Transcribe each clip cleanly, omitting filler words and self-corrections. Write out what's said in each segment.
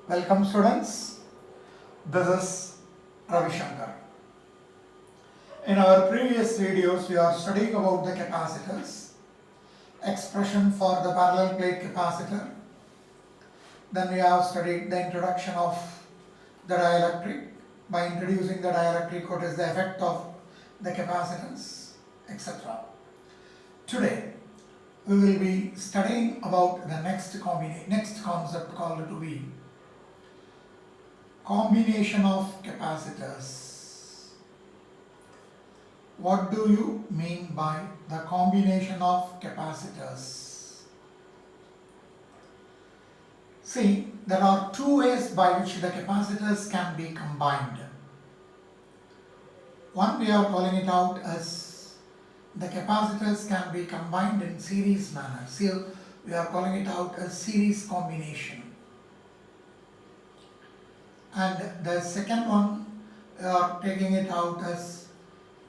Welcome students, this is Ravi Shankar. In our previous videos we are studying about the capacitors, expression for the parallel plate capacitor. Then we have studied the introduction of the dielectric. By introducing the dielectric, what is the effect of the capacitance, etc. Today we will be studying about the next concept called to be combination of capacitors. What do you mean by the combination of capacitors? See, there are two ways by which the capacitors can be combined. One, we are calling it out as the capacitors can be combined in series manner. See, we are calling it out as series combination. And the second one, we are taking it out as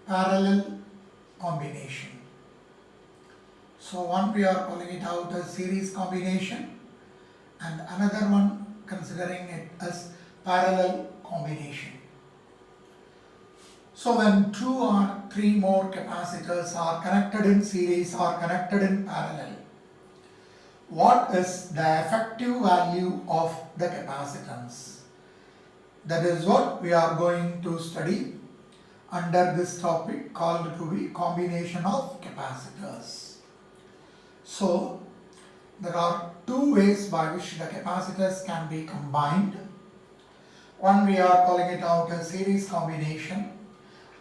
parallel combination. So one we are calling it out as series combination and another one considering it as parallel combination. So when two or three more capacitors are connected in series or connected in parallel, what is the effective value of the capacitance? That is what we are going to study under this topic called to be combination of capacitors. So there are two ways by which the capacitors can be combined. One we are calling it out as series combination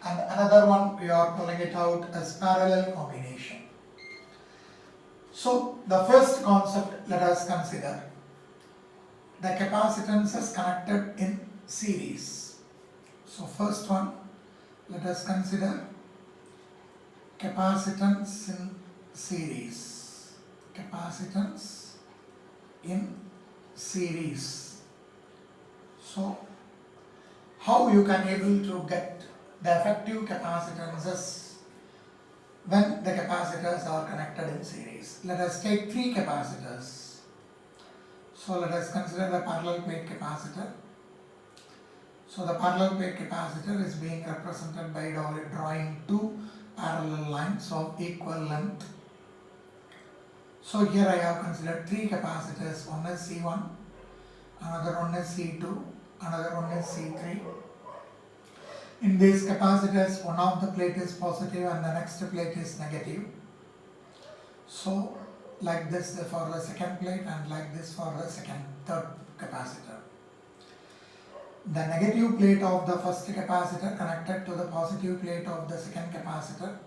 and another one we are calling it out as parallel combination. So the first concept let us consider. The capacitance is connected in series. So first one, let us consider capacitance in series. Capacitance in series. So how you can able to get the effective capacitances when the capacitors are connected in series? Let us take three capacitors. So let us consider the parallel plate capacitor. So the parallel plate capacitor is being represented by drawing two parallel lines of equal length. So here I have considered three capacitors. One is C1, another one is C2, another one is C3. In these capacitors, one of the plate is positive and the next plate is negative. So like this for the second plate and like this for the third capacitor. The negative plate of the first capacitor connected to the positive plate of the second capacitor.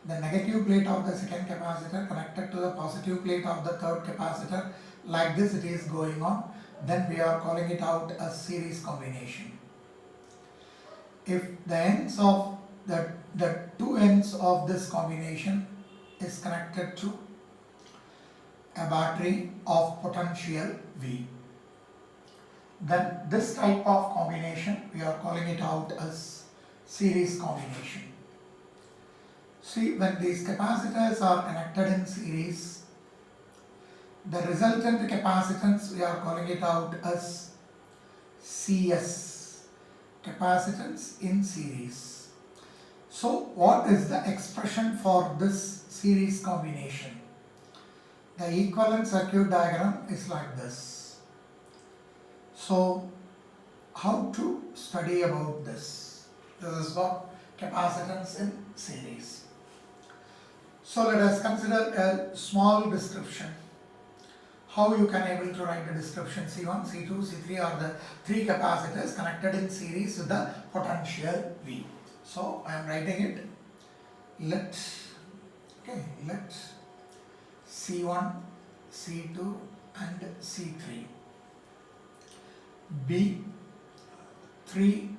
The negative plate of the second capacitor connected to the positive plate of the third capacitor. Like this it is going on. Then we are calling it out as series combination. If the ends of the two ends of this combination is connected to a battery of potential V, then this type of combination we are calling it out as series combination. See, when these capacitors are connected in series, the resultant capacitance we are calling it out as CS, capacitance in series. So what is the expression for this series combination? The equivalent circuit diagram is like this. So how to study about this? This is what capacitance in series. So let us consider a small description. How you can able to write the description. C1, C2, C3 are the three capacitors connected in series with the potential V. So I am writing it. Let C1, C2 and C3 be three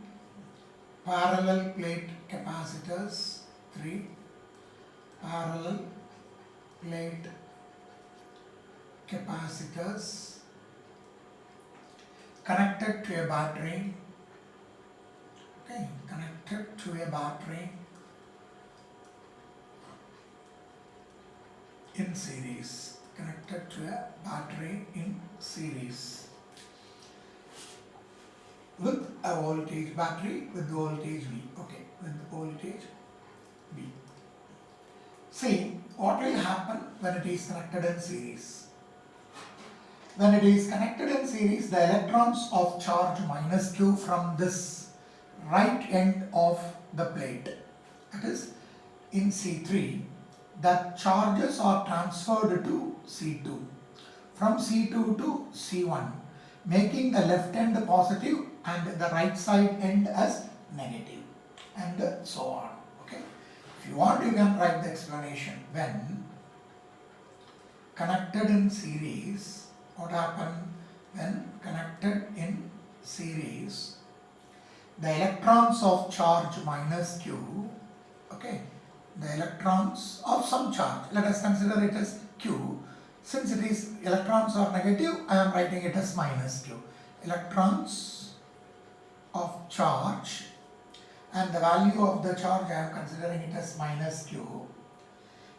parallel plate capacitors, three parallel plate capacitors connected to a battery, connected to a battery in series, connected to a battery in series. a voltage battery with voltage V. Okay, with voltage V. See, what will happen when it is connected in series? When it is connected in series, the electrons of charge minus Q from this right end of the plate, that is in C3, the charges are transferred to C2, from C2 to C1, making the left end positive and the right side end as negative, and so on. Okay. If you want, you can write the explanation. When connected in series, what happened? When connected in series, the electrons of charge minus Q, okay, the electrons of some charge, let us consider it as Q. Since it is electrons are negative, I am writing it as minus Q. Electrons of charge, and the value of the charge I am considering it as minus Q,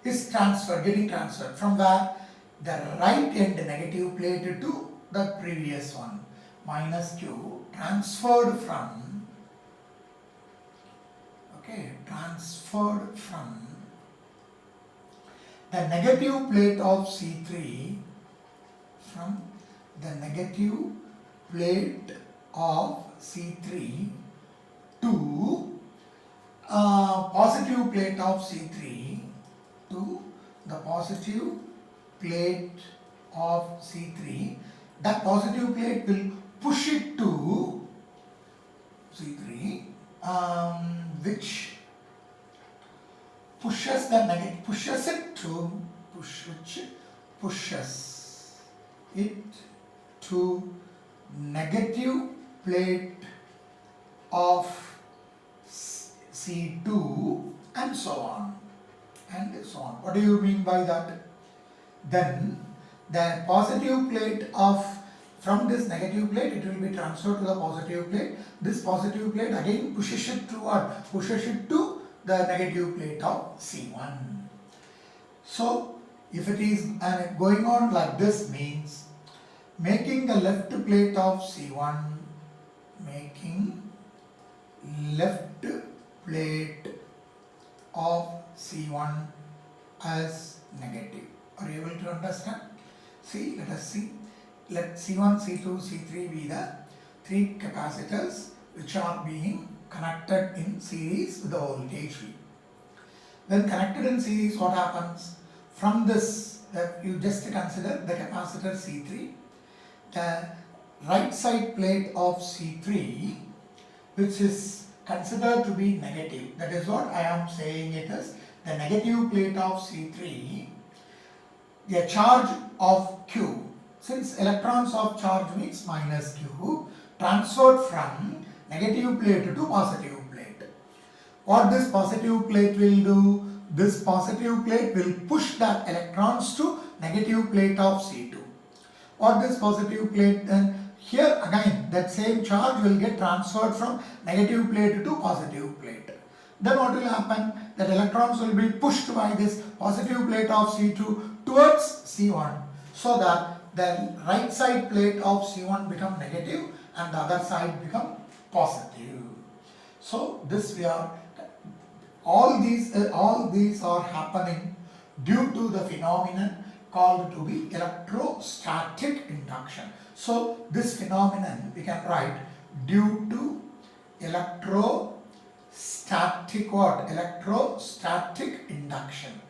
is getting transferred from where? The right end negative plate to the previous one. Minus Q transferred from, okay, transferred from the negative plate of C3, from the negative plate of C3 to positive plate of C3, to the positive plate of C3. That positive plate will push it to C3, which pushes the negative, pushes it to negative plate of C2, and so on, and so on. What do you mean by that? Then the positive plate of, from this negative plate, it will be transferred to the positive plate. This positive plate again pushes it to what? Pushes it to the negative plate of C1. So if it is going on like this, means making the left plate of C1, making left plate of C1 as negative. Are you able to understand? See, let us see. Let C1, C2, C3 be the three capacitors which are being connected in series with the voltage V. When connected in series, what happens? From this, you just consider the capacitor C3, the right side plate of C3, which is considered to be negative. That is what I am saying it is. The negative plate of C3, the charge of Q, since electrons of charge means minus Q, transferred from negative plate to positive plate. What this positive plate will do? This positive plate will push the electrons to negative plate of C2. What this positive plate then? Here again that same charge will get transferred from negative plate to positive plate. Then what will happen? That electrons will be pushed by this positive plate of C2 towards C1, so that the right side plate of C1 become negative and the other side become positive. So this we are, all these are happening due to the phenomenon called to be electrostatic induction. So this phenomenon we can write due to electrostatic what? Electrostatic induction.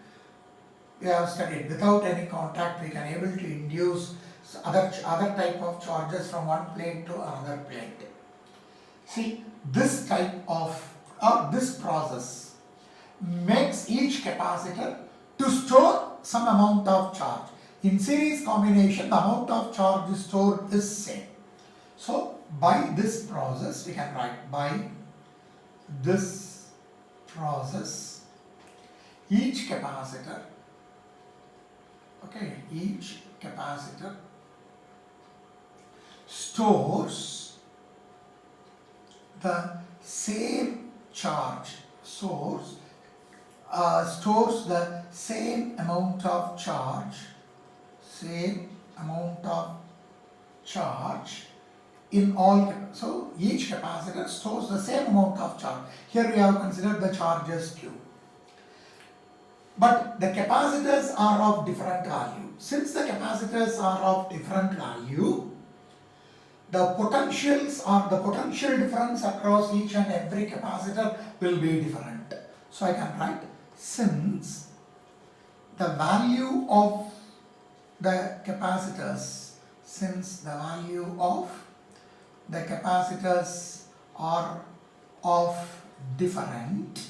We have studied without any contact we can able to induce other type of charges from one plate to another plate. See, this type of this process makes each capacitor to store some amount of charge. In series combination, the amount of charge stored is same. So by this process we can write, by this process each capacitor, okay, each capacitor stores the same charge, stores the same amount of charge in all, so each capacitor stores the same amount of charge. Here we have considered the charge as Q. But the capacitors are of different value. Since the capacitors are of different value, the potentials or the potential difference across each and every capacitor will be different. So I can write, since the value of the capacitors, are of different,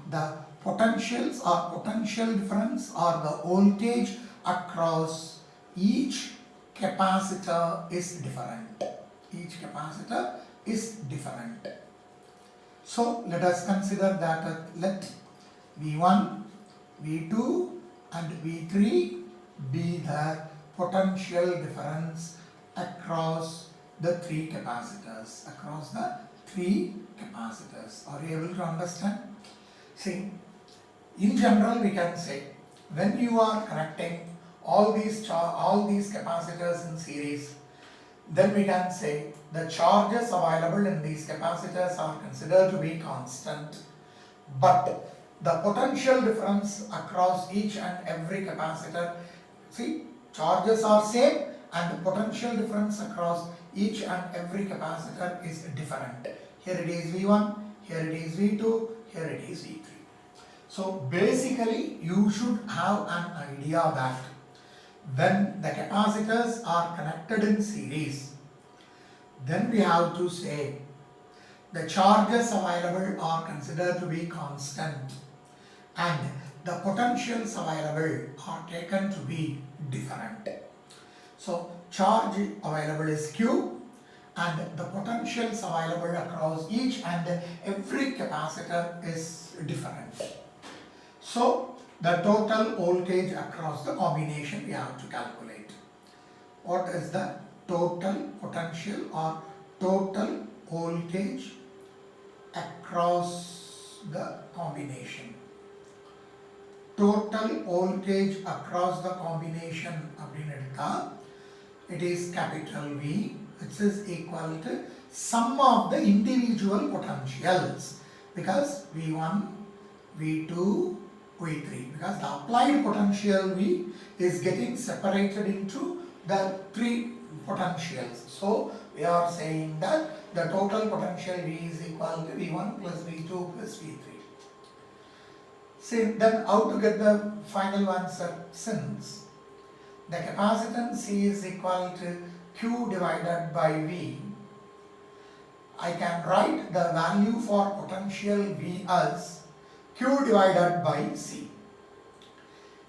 the potentials or potential difference or the voltage across each capacitor is different. So let us consider that let V1, V2 and V3 be the potential difference across the three capacitors. Are you able to understand? See, in general we can say, when you are connecting all these capacitors in series, then we can say the charges available in these capacitors are considered to be constant, but the potential difference across each and every capacitor, see, charges are same and the potential difference across each and every capacitor is different. Here it is V1, here it is V2, here it is V3. So basically you should have an idea that when the capacitors are connected in series, then we have to say the charges available are considered to be constant and the potentials available are taken to be different. So charge available is Q and the potentials available across each and every capacitor is different. So the total voltage across the combination we have to calculate. What is the total potential or total voltage across the combination? Total voltage across the combination it is capital V, which is equal to sum of the individual potentials, because V1, V2, V3, because the applied potential V is getting separated into the three potentials. So we are saying that the total potential V is equal to V1 plus V2 plus V3. See, then how to get the final answer? Since the capacitance C is equal to Q divided by V, I can write the value for potential V as Q divided by C.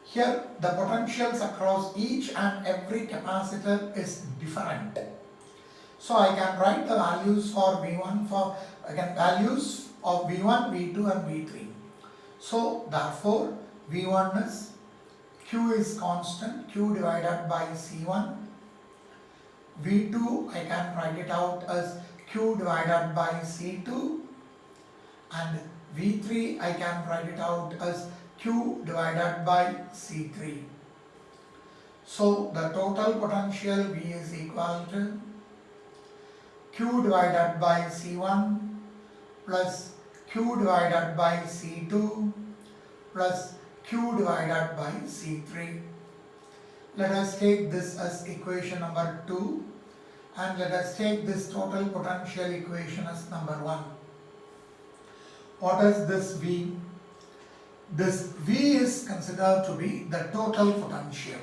Here the potentials across each and every capacitor is different. So I can write the values for V1 values of V1, V2 and V3. So therefore V1 is Q is constant, Q divided by C1. V2 I can write it out as Q divided by C2, and V3 I can write it out as Q divided by C3. So the total potential V is equal to Q divided by C1 plus Q divided by C2 plus Q divided by C3. Let us take this as equation number 2 and let us take this total potential equation as number 1. What is this V? This V is considered to be the total potential.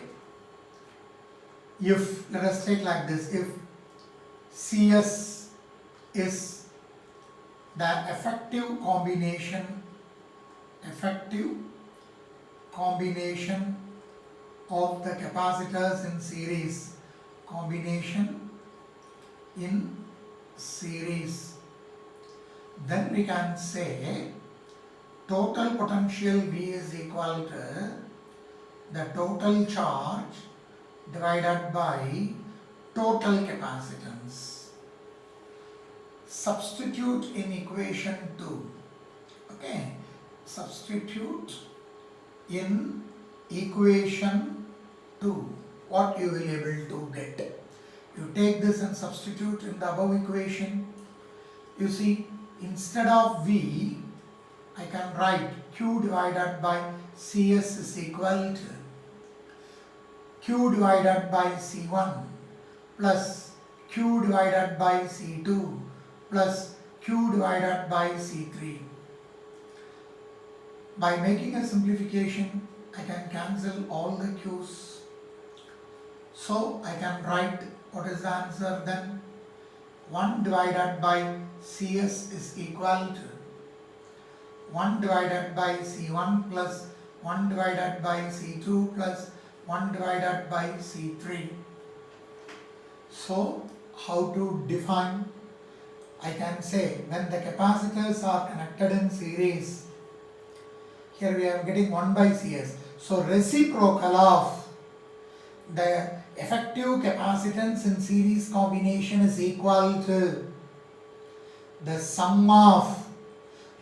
If, let us take like this, if CS is the effective combination of the capacitors in series, then we can say total potential V is equal to the total charge divided by total capacitance. Substitute in equation 2. Okay, substitute in equation 2. what you will able to get. You take this and substitute in the above equation. You see, instead of V, I can write Q divided by CS is equal to Q divided by C1 plus Q divided by C2 plus Q divided by C3. By making a simplification, I can cancel all the Q's. So I can write what is the answer then. 1 divided by CS is equal to 1 divided by C1 plus 1 divided by C2 plus 1 divided by C3. So how to define? I can say when the capacitors are connected in series, here we are getting 1 by CS. So reciprocal of the effective capacitance in series combination is equal to the sum of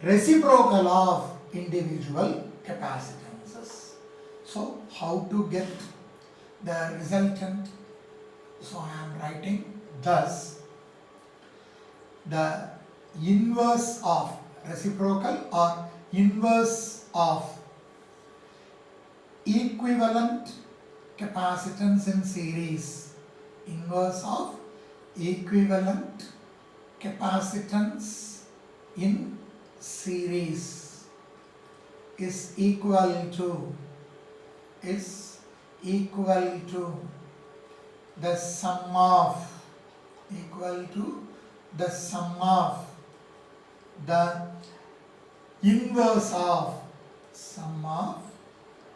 reciprocal of individual capacitances. So how to get the resultant? So I am writing thus the inverse of reciprocal or inverse of equivalent capacitance in series, inverse of equivalent capacitance in series is equal to the sum of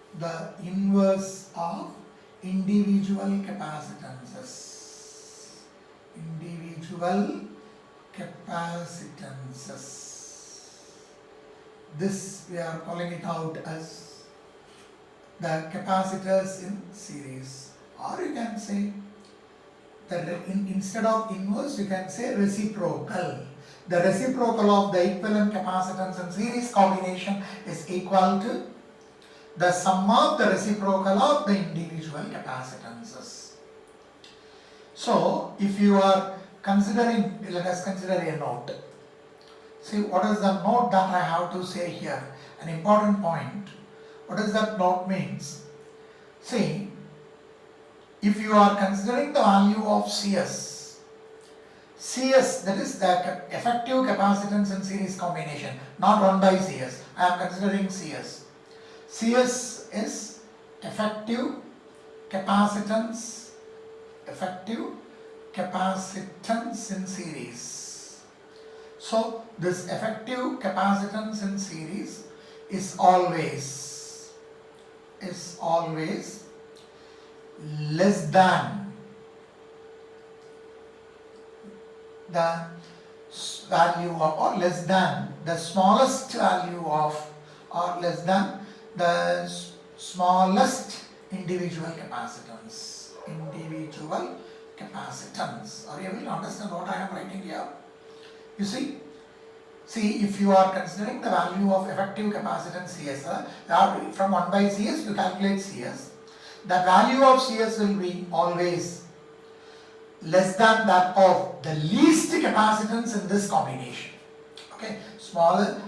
the inverse of individual capacitances. This we are calling it out as the capacitors in series, or you can say that instead of inverse you can say reciprocal. The reciprocal of the equivalent capacitance in series combination is equal to the sum of the reciprocal of the individual capacitances. So if you are considering, let us consider a note. See, what is the note that I have to say here? An important point. What does that note means? See, if you are considering the value of CS, that is the effective capacitance in series combination, not 1 by CS. I am considering CS. CS is effective capacitance in series. So this effective capacitance in series is always less than the value of, or less than the smallest value of, or less than the smallest individual capacitance. Are you able to understand what I am writing here? You see, if you are considering the value of effective capacitance CS, from 1 by CS to calculate CS, the value of CS will be always less than that of the least capacitance in this combination. Okay,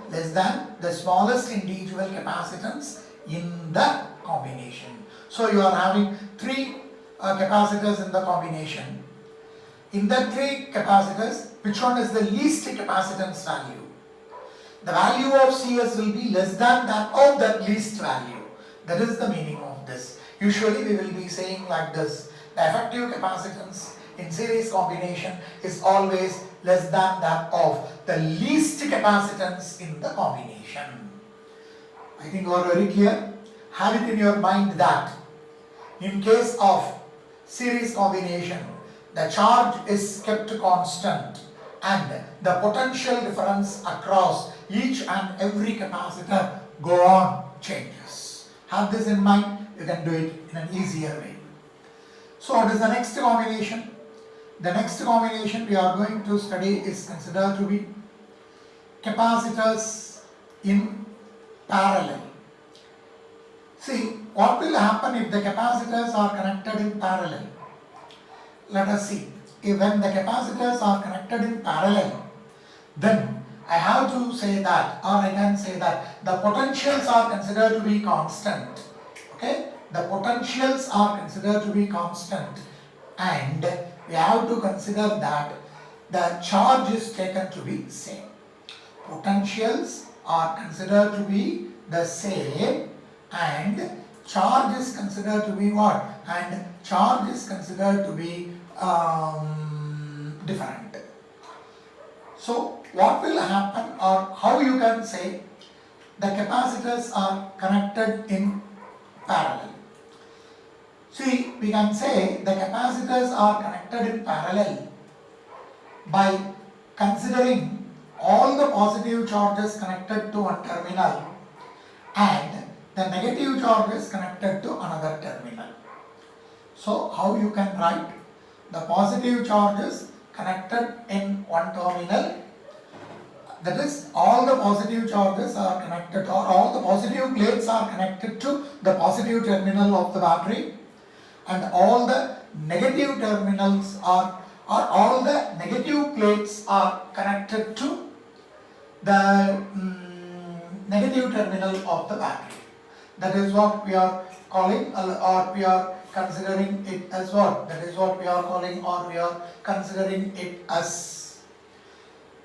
less than the smallest individual capacitance in the combination. So you are having 3 capacitors in the combination. In the 3 capacitors, which one is the least capacitance value? The value of CS will be less than that of that least value. That is the meaning of this. Usually we will be saying like this: the effective capacitance in series combination is always less than that of the least capacitance in the combination. I think you are very clear. Have it in your mind that in case of series combination, the charge is kept constant and the potential difference across each and every capacitor go on changes. Have this in mind, you can do it in an easier way. So what is the next combination? The next combination we are going to study is considered to be capacitors in parallel. See, what will happen if the capacitors are connected in parallel? Let us see. If when the capacitors are connected in parallel, then I have to say that, or I can say that the potentials are considered to be constant. Okay? The potentials are considered to be constant, and we have to consider that the charge is taken to be same. Potentials are considered to be the same, and charge is considered to be what? And charge is considered to be different. So what will happen, or how you can say the capacitors are connected in parallel? See, we can say the capacitors are connected in parallel by considering all the positive charges connected to one terminal and the negative charges connected to another terminal. So how you can write the positive charges connected in one terminal, that is all the positive charges are connected, or all the positive plates are connected to the positive terminal of the battery, and all the negative terminals are, or all the negative plates are connected to the negative terminal of the battery. That is what we are calling, or we are considering it as what? That is what we are calling, or we are considering it as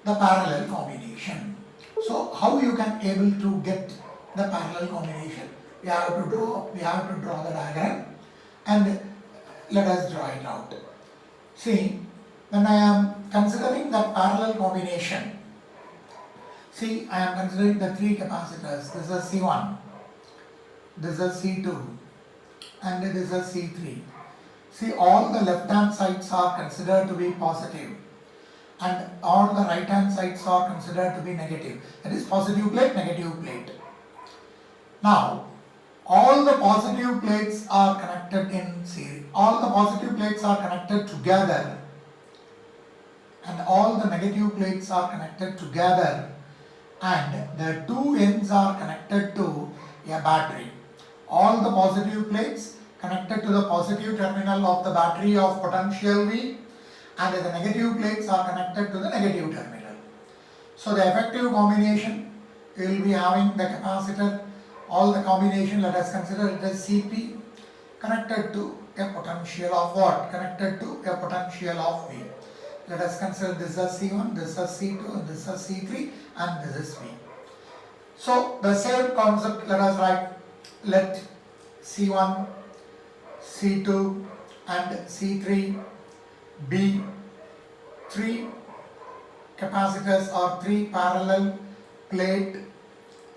the parallel combination. So how you can able to get the parallel combination? We have to draw the diagram, and let us draw it out. See, when I am considering the parallel combination, see, I am considering the three capacitors. This is C1, this is C2, and this is C3. See, all the left hand sides are considered to be positive, and all the right hand sides are considered to be negative. That is positive plate, negative plate. Now, all the positive plates are connected in series. All the positive plates are connected together, and all the negative plates are connected together, and the two ends are connected to a battery. All the positive plates connected to the positive terminal of the battery of potential V, and the negative plates are connected to the negative terminal. So the effective combination, we will be having the capacitor, all the combination, let us consider it as Cp, connected to a potential of what? Connected to a potential of V. Let us consider this as C1, this is C2, and this is C3, and this is V. So the same concept, let us write, let C1, C2 and C3 be three capacitors, or three parallel plate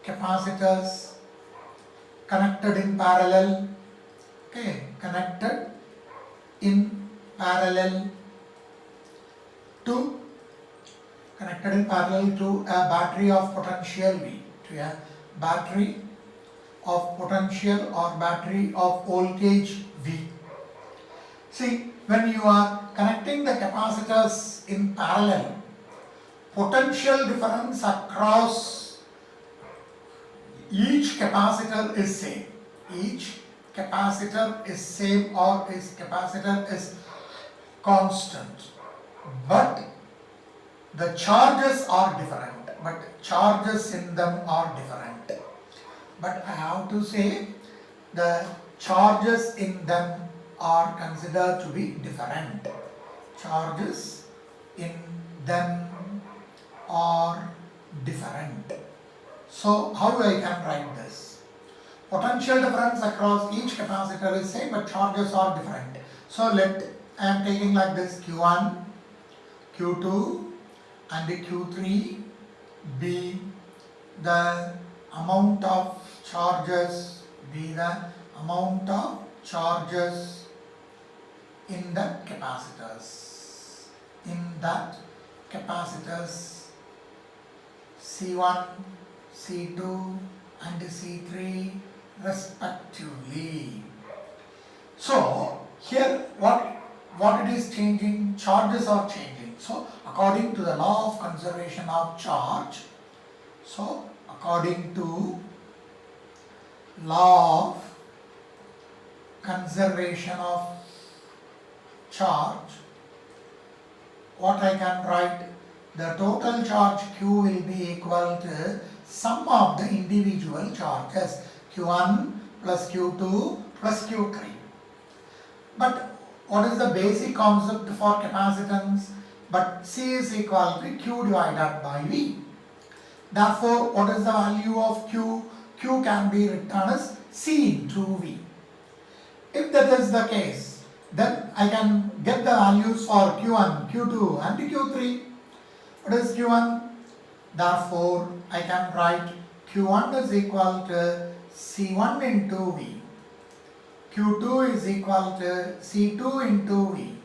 capacitors connected in parallel, okay, connected in parallel to a battery of potential V, to a battery of potential or battery of voltage V. See, when you are connecting the capacitors in parallel, potential difference across each capacitor is same. Each capacitor is same, or its capacitor is constant, but the charges are different. But charges in them are different. But I have to say the charges in them are considered to be different. Charges in them are different. So how I can write this? Potential difference across each capacitor is same, but charges are different. So I am taking like this: Q1, Q2 and Q3 be the amount of charges, in that capacitors. In that capacitors C1, C2 and C3 respectively. So here what it is changing? Charges are changing. So according to the law of conservation of charge, so according to law of conservation of charge, what I can write, the total charge Q will be equal to sum of the individual charges, Q1 plus Q2 plus Q3. But what is the basic concept for capacitance? But C is equal to Q divided by V. Therefore, what is the value of Q? Q can be written as C into V. If that is the case, then I can get the values for Q1, Q2 and Q3. What is Q1? Therefore, I can write Q1 is equal to C1 into V. Q2 is equal to C2 into V.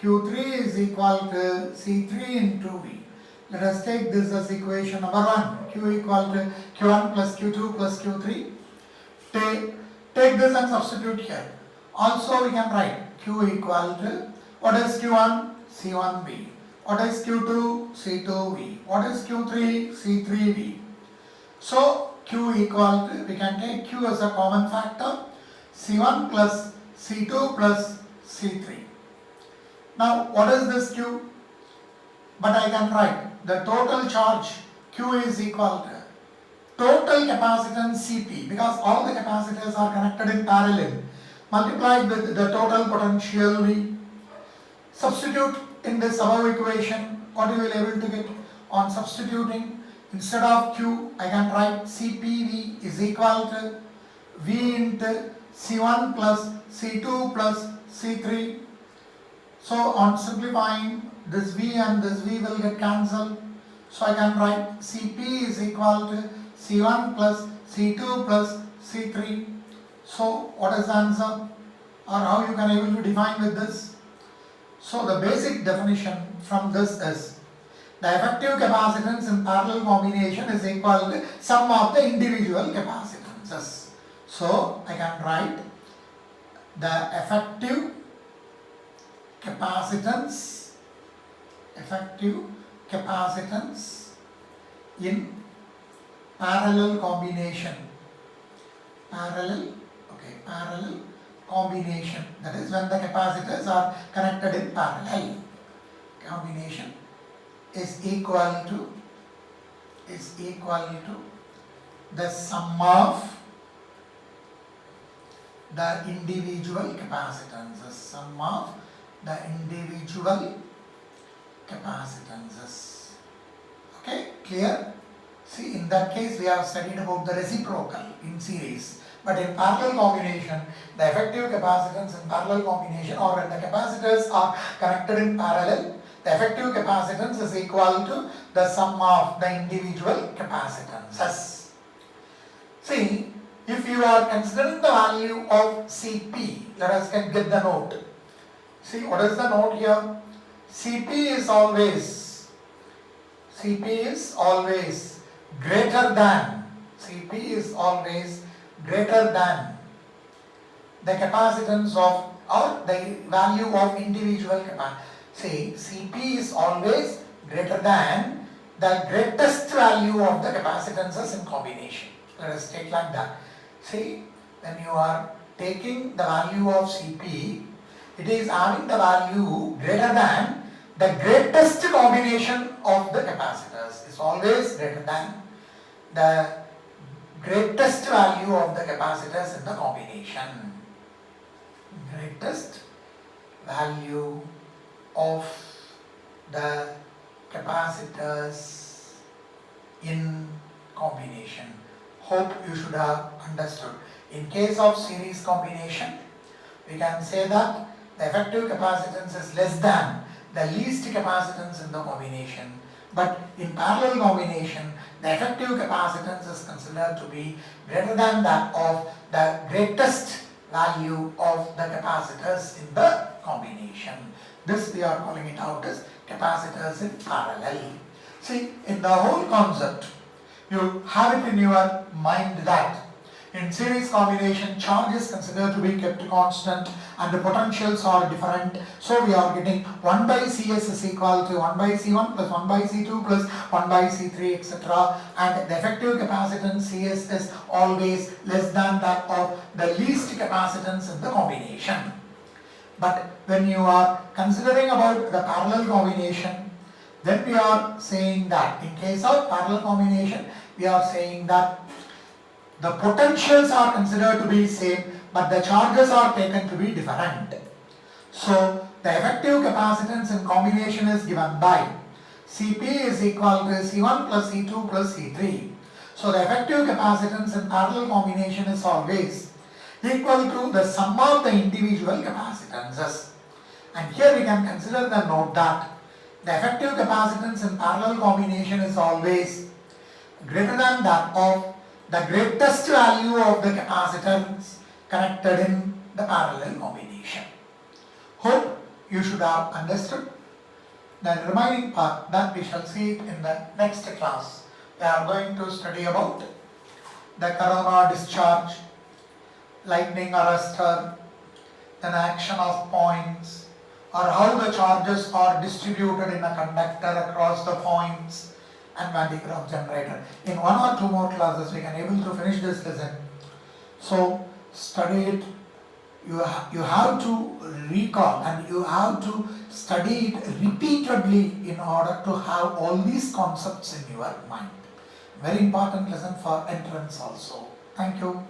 Q3 is equal to C3 into V. Let us take this as equation number 1. Q equal to Q1 plus Q2 plus Q3. Take this and substitute here. Also we can write Q equal to, what is Q1? C1V. What is Q2? C2V. What is Q3? C3V. So Q equal to, we can take Q as a common factor, C1 plus C2 plus C3. Now what is this Q? But I can write the total charge Q is equal to total capacitance Cp, because all the capacitors are connected in parallel, multiplied with the total potential V. Substitute in this above equation, what you will able to get on substituting. Instead of Q, I can write Cpv is equal to V into C1 plus C2 plus C3. So on simplifying, this V and this V will get cancelled. So I can write Cp is equal to C1 plus C2 plus C3. So what is the answer? Or how you can able to define with this? So the basic definition from this is the effective capacitance in parallel combination is equal to sum of the individual capacitances. So I can write the effective capacitance in parallel combination. Parallel combination, that is when the capacitors are connected in parallel combination, is equal to the sum of the individual capacitances. Sum of the individual capacitances. Okay, clear? See, in that case we have studied about the reciprocal in series. But in parallel combination, the effective capacitance in parallel combination, or when the capacitors are connected in parallel, the effective capacitance is equal to the sum of the individual capacitances. See, if you are considering the value of Cp, let us get the note. See, what is the note here? Cp is always greater than the capacitance of, or the value of individual capacitance. See, Cp is always greater than the greatest value of the capacitances in combination. Let us take like that. See, when you are taking the value of Cp, it is having the value greater than the greatest combination of the capacitors. Is always greater than the greatest value of the capacitors in the combination. Greatest value of the capacitors in combination. Hope you should have understood. In case of series combination, we can say that the effective capacitance is less than the least capacitance in the combination. But in parallel combination, the effective capacitance is considered to be greater than that of the greatest value of the capacitors in the combination. This we are calling it out as capacitors in parallel. See, in the whole concept, you have it in your mind that In series combination, charge is considered to be kept constant and the potentials are different. So we are getting 1 by Cs is equal to 1 by C1 plus 1 by C2 plus 1 by C3, etc. And the effective capacitance Cs is always less than that of the least capacitance in the combination. But when you are considering about the parallel combination, then we are saying that in case of parallel combination, we are saying that the potentials are considered to be same, but the charges are taken to be different. So the effective capacitance in combination is given by Cp is equal to C1 plus C2 plus C3. So the effective capacitance in parallel combination is always equal to the sum of the individual capacitances. And here we can consider the note that the effective capacitance in parallel combination is always greater than that of the greatest value of the capacitance connected in the parallel combination. Hope you should have understood. The remaining part that we shall see it in the next class. We are going to study about the corona discharge, lightning arrestor, then action of points, or how the charges are distributed in a conductor across the points, and Van de Graaff generator. In 1 or 2 more classes we can able to finish this lesson. So study it. You have to recall and you have to study it repeatedly in order to have all these concepts in your mind. Very important lesson for entrance also. Thank you.